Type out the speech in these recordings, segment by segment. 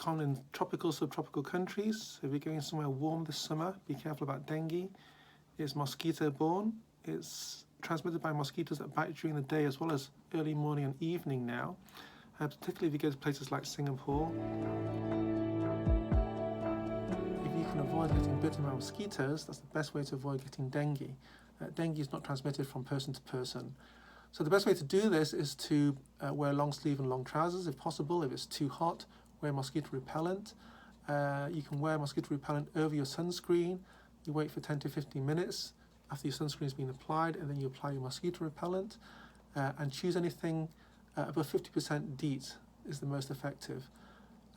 common in tropical, subtropical countries. So if you're going somewhere warm this summer, be careful about dengue. It's mosquito-borne. It's transmitted by mosquitoes that bite during the day as well as early morning and evening now, particularly if you go to places like Singapore. If you can avoid getting bitten by mosquitoes, that's the best way to avoid getting dengue. Dengue is not transmitted from person to person. So the best way to do this is to wear long sleeve and long trousers if possible. If it's too hot, wear mosquito repellent. You can wear mosquito repellent over your sunscreen. You wait for 10 to 15 minutes after your sunscreen has been applied, and then you apply your mosquito repellent and choose anything above 50% DEET is the most effective.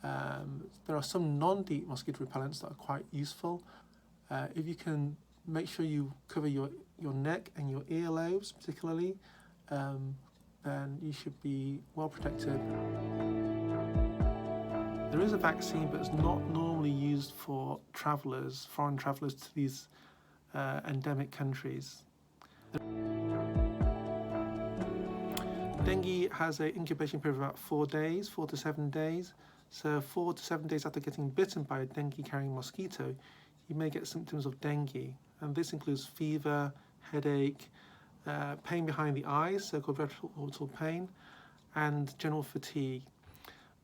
There are some non-DEET mosquito repellents that are quite useful. If you can make sure you cover your neck and your earlobes particularly, then you should be well protected. There is a vaccine, but it's not normally used for travellers, foreign travellers to these endemic countries. Dengue has an incubation period of about 4 days, 4 to 7 days. So 4 to 7 days after getting bitten by a dengue-carrying mosquito, you may get symptoms of dengue. And this includes fever, headache, pain behind the eyes, so-called retroorbital pain, and general fatigue.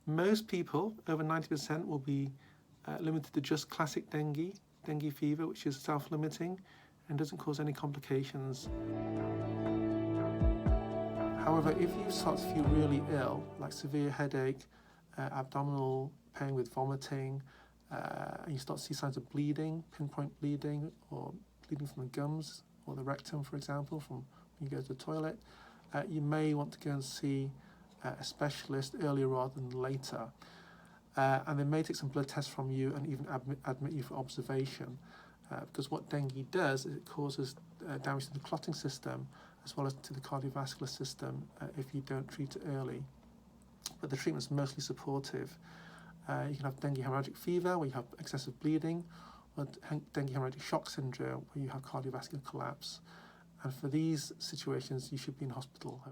Most people, over 90%, will be limited to just classic dengue fever, which is self-limiting and doesn't cause any complications. However, if you start to feel really ill, like severe headache, abdominal pain with vomiting, and you start to see signs of bleeding, pinpoint bleeding, or bleeding from the gums or the rectum, for example, from when you go to the toilet, you may want to go and see a specialist earlier rather than later. And they may take some blood tests from you and even admit you for observation, because what dengue does is it causes damage to the clotting system as well as to the cardiovascular system if you don't treat it early. But the treatment is mostly supportive. You can have dengue hemorrhagic fever where you have excessive bleeding, or dengue hemorrhagic shock syndrome where you have cardiovascular collapse. And for these situations, you should be in hospital.